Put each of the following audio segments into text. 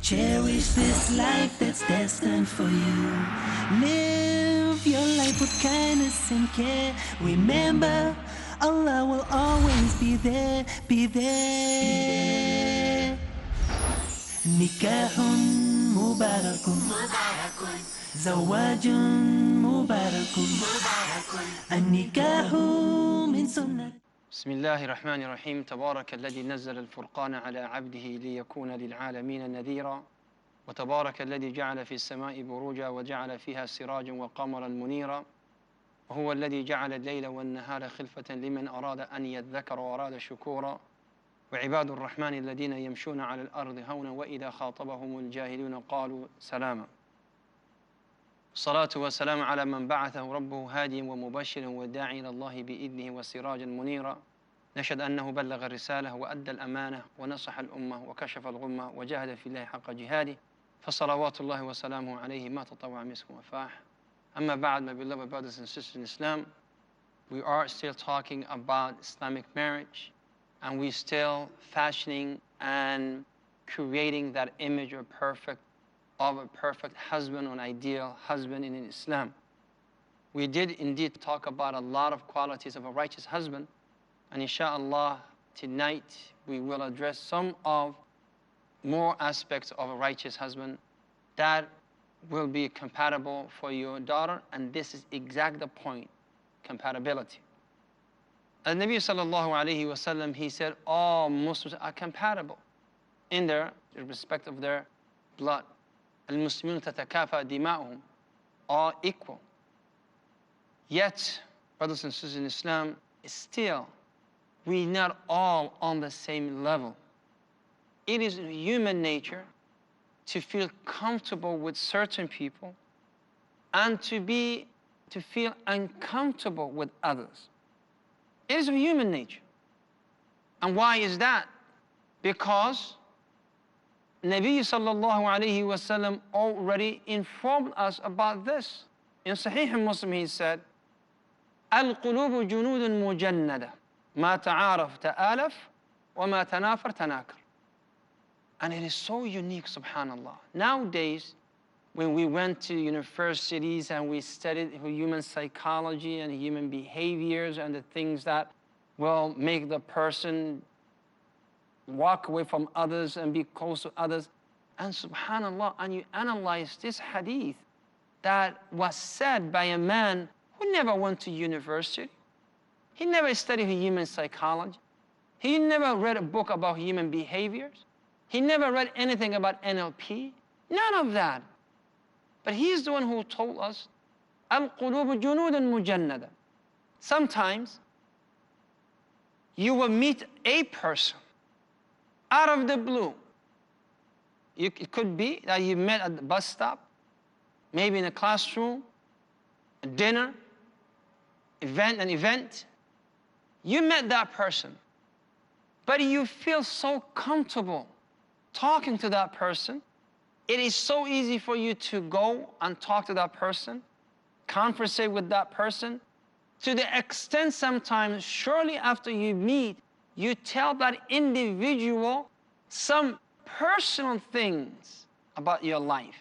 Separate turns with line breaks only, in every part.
Cherish this life that's destined for you. Live your life with kindness and care. Remember, Allah will always be there, be there. Nikahun mubarakun, zawajun mubarakun, an-nikahu min sunnah.
بسم الله الرحمن الرحيم تبارك الذي نزل الفرقان على عبده ليكون للعالمين نذيرا وتبارك الذي جعل في السماء بروجا وجعل فيها سراجا وقمرا منيرا وهو الذي جعل الليل والنهار خلفة لمن أراد أن يذكر وأراد شكورا وعباد الرحمن الذين يمشون على الأرض هونا وإذا خاطبهم الجاهلون قالوا سلاما. الصلاة والسلام على من بعثه ربه هاديا ومبشرا وداعيا إلى الله بإذنه وسراجا منيرا. نشهد أنه بلغ الرسالة وأدى الأمانة ونصح الأمة وكشف الغمة وجاهد في الله حق جهاده فصلوات الله وسلامه عليه ما تطوع مسك وفاح. أما بعد, my beloved brothers and sisters in Islam, we are still talking about Islamic marriage, and we're still fashioning and creating that image of a perfect husband, or an ideal husband in Islam. We did indeed talk about a lot of qualities of a righteous husband, and inshallah tonight we will address some of more aspects of a righteous husband that will be compatible for your daughter, and this is exactly the point, compatibility. And Nabi sallallahu alayhi wa sallam, he said all Muslims are compatible in their respect of their blood. Al-Muslimun tatakafa dima'uhum, all equal. Yet, brothers and sisters in Islam, still, we're not all on the same level. It is human nature to feel comfortable with certain people and to feel uncomfortable with others. It is human nature. And why is that? Because Nabi sallallahu alayhi wa sallam already informed us about this. In Sahih Muslim he said, Al-qulubu junudun mujannada, ma ta'araf ta'alaf, wa ma tanafar tanakar. And it is so unique, subhanallah. Nowadays, when we went to universities and we studied human psychology and human behaviors and the things that will make the person walk away from others and be close to others, and subhanallah, and you analyze this hadith that was said by a man who never went to university. He never studied human psychology. He never read a book about human behaviors. He never read anything about NLP. None of that. But he's the one who told us, Al-qulubu junudun mujannada. Sometimes you will meet a person out of the blue. It could be that you met at the bus stop, maybe in a classroom, a dinner, an event. You met that person, but you feel so comfortable talking to that person. It is so easy for you to go and talk to that person, conversate with that person, to the extent sometimes, shortly after you meet, you tell that individual some personal things about your life.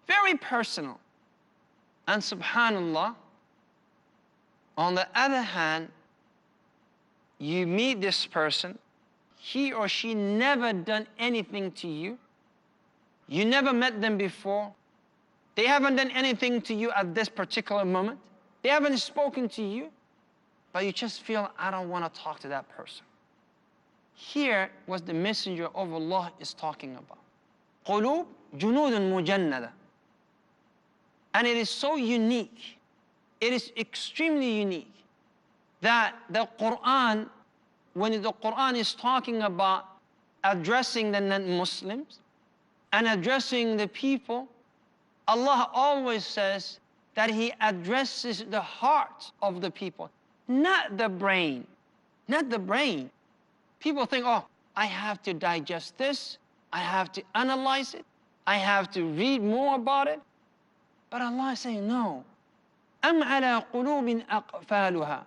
Very personal. And subhanallah, on the other hand, you meet this person, he or she never done anything to you. You never met them before. They haven't done anything to you at this particular moment. They haven't spoken to you, but you just feel, I don't want to talk to that person. Here was the messenger of Allah is talking about. Qulub junudun mujannada. And it is so unique. It is extremely unique that the Quran, when the Quran is talking about addressing the non-Muslims and addressing the people, Allah always says that He addresses the heart of the people, not the brain. Not the brain. People think, oh, I have to digest this, I have to analyze it, I have to read more about it. But Allah is saying, no. أَمْ عَلَىٰ قُلُوبٍ أَقْفَالُهَا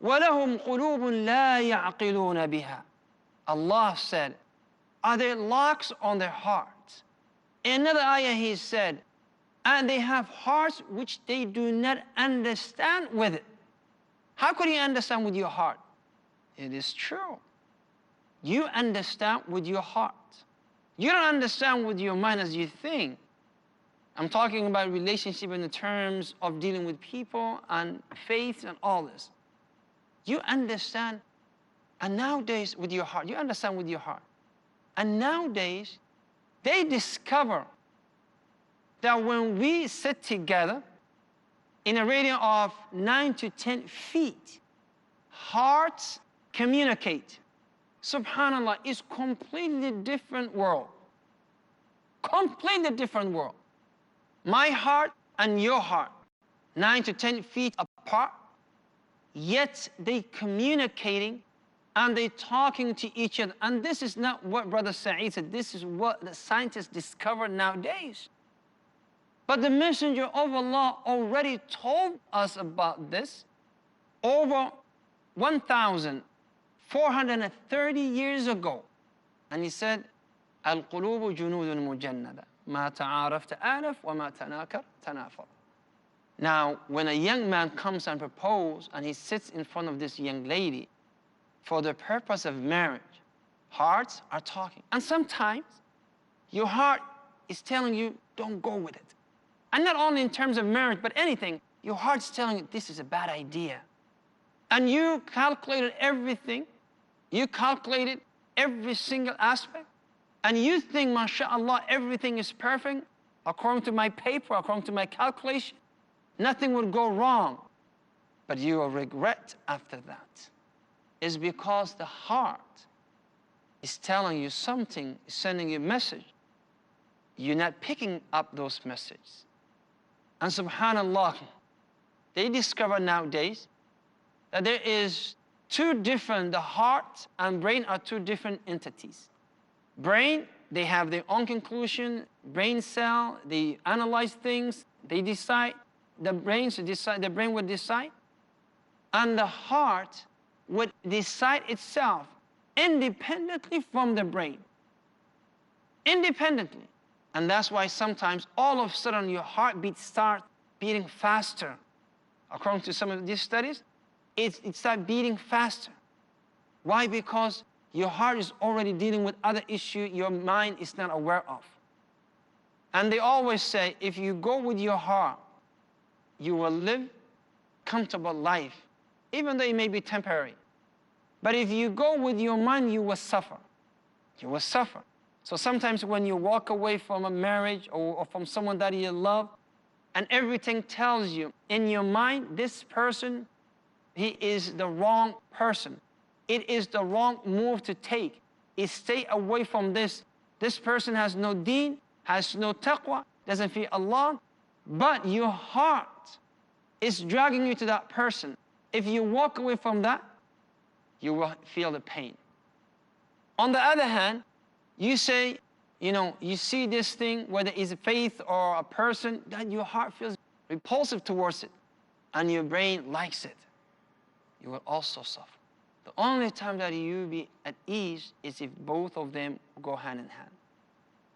وَلَهُمْ قُلُوبٌ لَا يَعْقِلُونَ بِهَا. Allah said, are there locks on their hearts In another ayah he said, and they have hearts which they do not understand with it. How could you understand with your heart? It is true. You understand with your heart. You don't understand with your mind as you think. I'm talking about relationship in the terms of dealing with people and faith and all this. You understand, and nowadays with your heart, you understand with your heart. And nowadays, they discover that when we sit together in a radius of 9 to 10 feet, hearts communicate. Subhanallah, it's completely different world. Completely different world. My heart and your heart, 9 to 10 feet apart, yet they communicating and they talking to each other. And this is not what Brother Saeed said. This is what the scientists discover nowadays. But the Messenger of Allah already told us about this over 1,430 years ago. And he said, القلوب جنود مجندة ما تعارفت آلف وما تناكر تنافر. Now, when a young man comes and proposes and he sits in front of this young lady for the purpose of marriage, hearts are talking. And sometimes your heart is telling you, don't go with it. And not only in terms of marriage, but anything, your heart's telling you, this is a bad idea. And you calculated everything. You calculated every single aspect. And you think, mashallah, everything is perfect. According to my paper, according to my calculation, nothing would go wrong. But you will regret after that. It's because the heart is telling you something, sending you a message. You're not picking up those messages. And subhanallah, they discover nowadays that there is the heart and brain are two different entities. Brain, they have their own conclusion, brain cell, they analyze things, they decide, the brain would decide, and the heart would decide itself independently from the brain. Independently. And that's why sometimes all of a sudden your heartbeat starts beating faster. According to some of these studies, it starts beating faster. Why? Because your heart is already dealing with other issues your mind is not aware of. And they always say, if you go with your heart, you will live comfortable life, even though it may be temporary. But if you go with your mind, you will suffer. You will suffer. So sometimes when you walk away from a marriage or from someone that you love, and everything tells you in your mind, this person, he is the wrong person. It is the wrong move to take. Stay away from this. This person has no deen, has no taqwa, doesn't fear Allah, but your heart is dragging you to that person. If you walk away from that, you will feel the pain. On the other hand, you say, you see this thing, whether it's a faith or a person, that your heart feels repulsive towards it, and your brain likes it. You will also suffer. The only time that you be at ease is if both of them go hand in hand.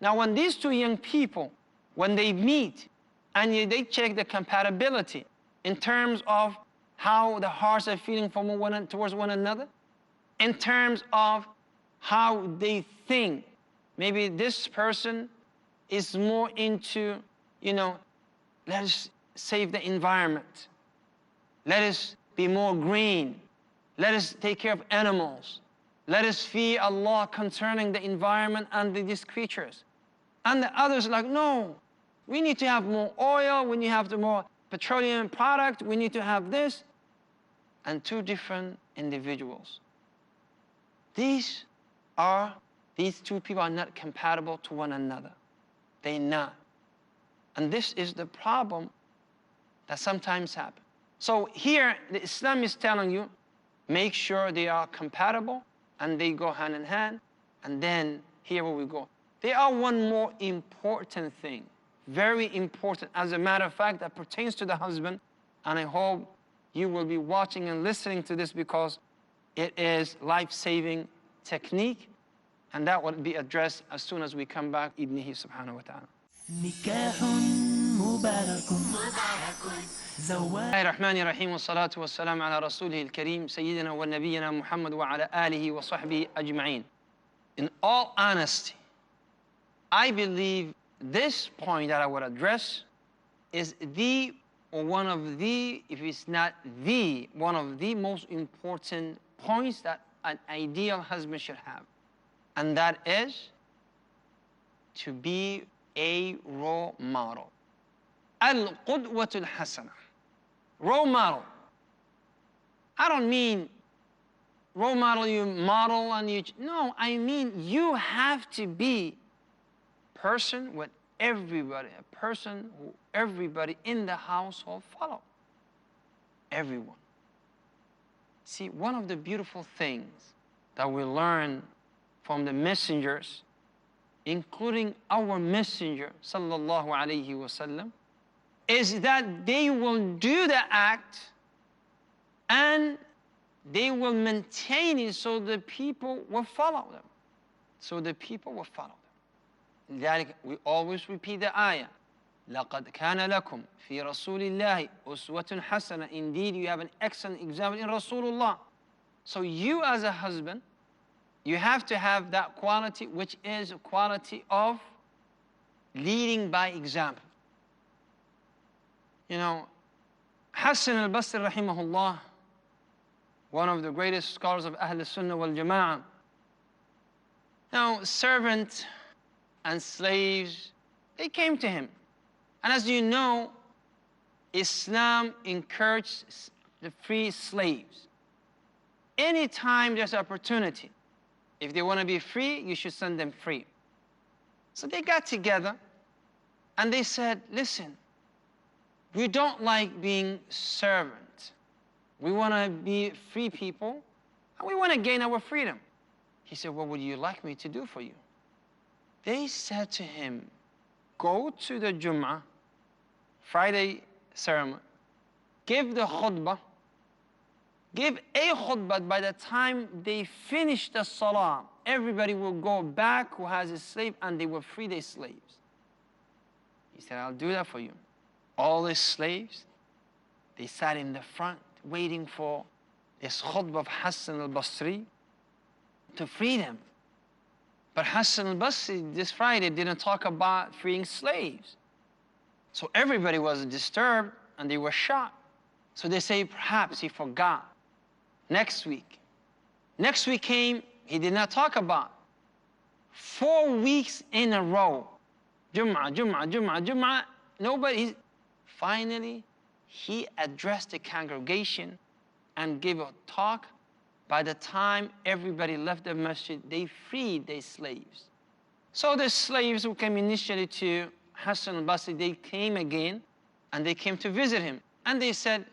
Now, when these two young people, when they meet, and they check the compatibility in terms of how the hearts are feeling towards one another, in terms of how they think. Maybe this person is more into, let us save the environment. Let us be more green. Let us take care of animals. Let us fear Allah concerning the environment and these creatures. And the others are like, no, we need to have more oil. We need to have more petroleum product. We need to have this. And two different individuals. These two people are not compatible to one another. They're not. And this is the problem that sometimes happens. So here, the Islam is telling you, make sure they are compatible and they go hand in hand. And then here we go. There are one more important thing, very important, as a matter of fact, that pertains to the husband. And I hope you will be watching and listening to this because it is life-saving technique. And that will be addressed as soon as we come back, idnihi subhanahu wa ta'ala.
نكاح مبارك زواج.
الرحمن الرحيم والصلاة والسلام على رسوله الكريم سيدنا ونبينا محمد وعلى آله وصحبه أجمعين. In all honesty, I believe this point that I would address is the, or one of the, if it's not the, one of the most important points that an ideal husband should have. And that is to be a role model. Al-Qudwatul Hasana. Role model. I don't mean role model, you model and you, no, I mean you have to be a person with everybody, a person who everybody in the household follow. Everyone. See, one of the beautiful things that we learn from the messengers, including our messenger, sallallahu alayhi wasallam, is that they will do the act and they will maintain it so the people will follow them. So the people will follow them. لذلك we always repeat the ayah. لَقَدْ كَانَ لَكُمْ فِي رَسُولِ اللَّهِ أُسْوَةٌ حَسَنَةٌ. Indeed, you have an excellent example in Rasulullah. So you as a husband, you have to have that quality, which is a quality of leading by example. You know, Hassan al-Basri rahimahullah, one of the greatest scholars of Ahl Sunnah wal Jama'ah. Now, servants and slaves, they came to him. And as you know, Islam encourages the free slaves. Anytime there's opportunity, if they want to be free, you should send them free. So they got together and they said, listen, we don't like being servants. We want to be free people and we want to gain our freedom. He said, what would you like me to do for you? They said to him, go to the Jum'ah, Friday sermon, give the khutbah, give a khutbah. By the time they finish the salah, everybody will go back who has a slave and they will free their slaves. He said, I'll do that for you. All the slaves, they sat in the front waiting for this khutbah of Hassan al-Basri to free them. But Hassan al-Basri this Friday didn't talk about freeing slaves. So everybody was disturbed and they were shocked. So they say perhaps he forgot. Next week came, he did not talk about. 4 weeks in a row, Jum'ah, nobody. Finally, he addressed the congregation and gave a talk. By the time everybody left the masjid, they freed their slaves. So the slaves who came initially to Hassan al-Basri, they came again and they came to visit him. And they said,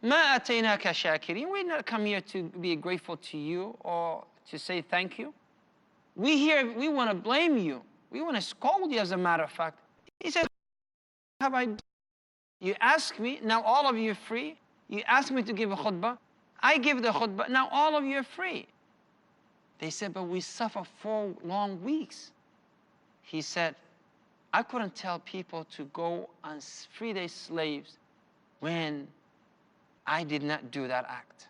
مَا أَتَيْنَاكَ شَاكِرِينَ. We not come here to be grateful to you or to say thank you. We want to blame you. We want to scold you, as a matter of fact. He said, have I? You ask me, now all of you are free. You ask me to give a khutbah. I give the khutbah, now all of you are free. They said, but we suffer 4 long weeks. He said, I couldn't tell people to go and free their slaves when I did not do that act.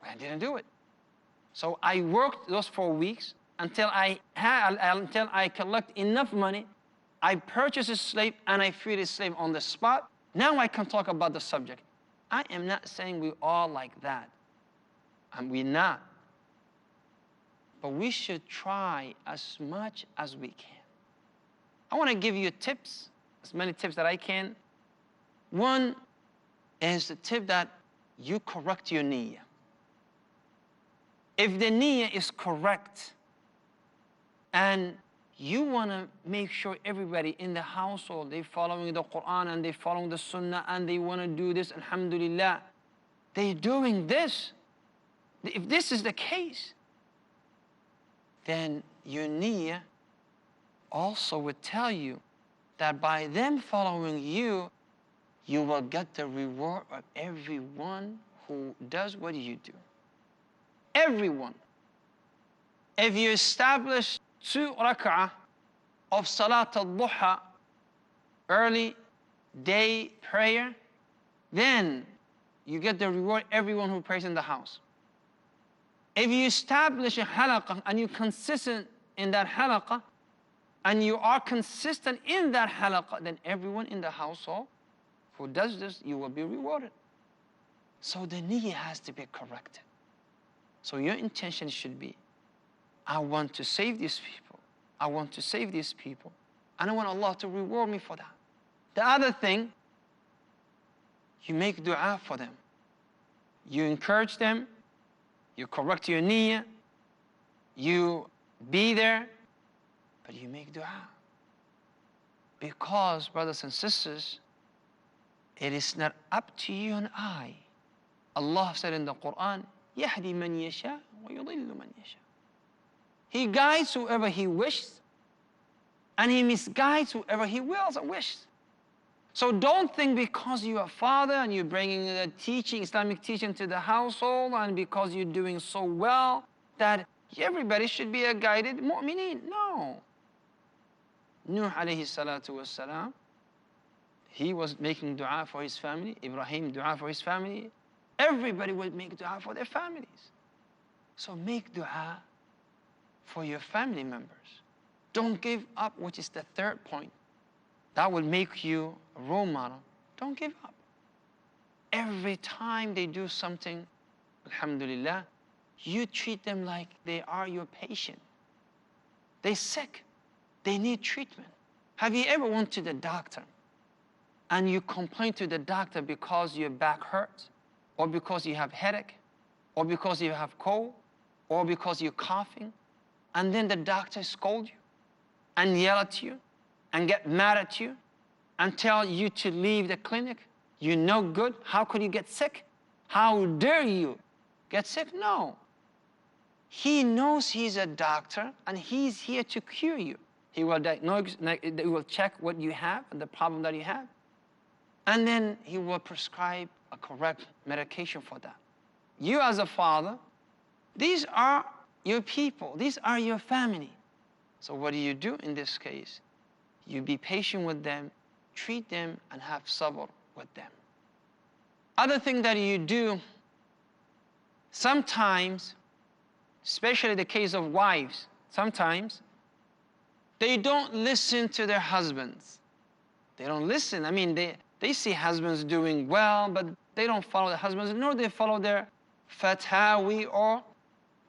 I didn't do it. So I worked those 4 weeks until I collect enough money. I purchased a slave and I freed a slave on the spot. Now I can talk about the subject. I am not saying we all like that. And we're not. But we should try as much as we can. I want to give you tips, as many tips that I can. One is the tip that you correct your niyyah. If the niyyah is correct and you want to make sure everybody in the household, they're following the Quran and they're following the Sunnah and they want to do this, alhamdulillah, they're doing this. If this is the case, then your niyyah also would tell you that by them following you, you will get the reward of everyone who does what you do. Everyone. If you establish 2 rak'ah of Salat al-Duha early day prayer, then you get the reward everyone who prays in the house. If you establish a halaqah and you're consistent in that halaqah, and you are consistent in that halaqah, then everyone in the household who does this, you will be rewarded. So the niyyah has to be corrected. So your intention should be, I want to save these people. I want to save these people. And I want Allah to reward me for that. The other thing, you make dua for them. You encourage them. You correct your niyyah. You be there. But you make dua. Because, brothers and sisters, it is not up to you and I. Allah said in the Quran, يَهْدِي مَنْ يَشَاءُ وَيُضِلُّ مَنْ يَشَاءُ. He guides whoever He wishes, and He misguides whoever He wills and wishes. So don't think because you're a father and you're bringing the teaching, Islamic teaching to the household, and because you're doing so well, that everybody should be a guided mu'mineen. No. Nuh alayhi salatu wassalam, he was making dua for his family. Ibrahim, dua for his family. Everybody will make dua for their families. So make dua for your family members. Don't give up, which is the third point. That will make you a role model. Don't give up. Every time they do something, alhamdulillah, you treat them like they are your patient. They're sick. They need treatment. Have you ever went to the doctor and you complain to the doctor because your back hurts, or because you have headache, or because you have cold, or because you're coughing, and then the doctor scolds you and yell at you and get mad at you and tell you to leave the clinic? You're no good. How could you get sick? How dare you get sick? No. He knows he's a doctor and he's here to cure you. He will diagnose, he will check what you have and the problem that you have. And then he will prescribe a correct medication for that. You as a father, these are your people. These are your family. So what do you do in this case? You be patient with them, treat them, and have sabr with them. Other thing that you do, sometimes, especially the case of wives, sometimes they don't listen to their husbands. They don't listen. I mean, they see husbands doing well, but they don't follow the husbands, nor they follow their fatawi or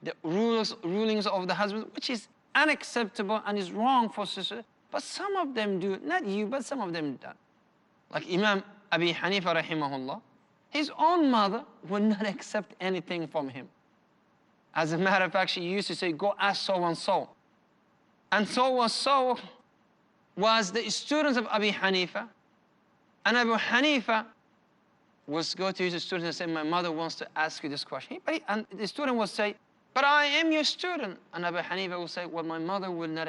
the rulings of the husbands, which is unacceptable and is wrong for sisters. But some of them do, not you, but some of them do. Like Imam Abi Hanifa rahimahullah, his own mother would not accept anything from him. As a matter of fact, she used to say, go ask so-and-so. And so-and-so was the students of Abi Hanifa. And Abu Hanifa was go to his student and say, my mother wants to ask you this question. And the student would say, but I am your student. And Abu Hanifa would say, well, my mother will not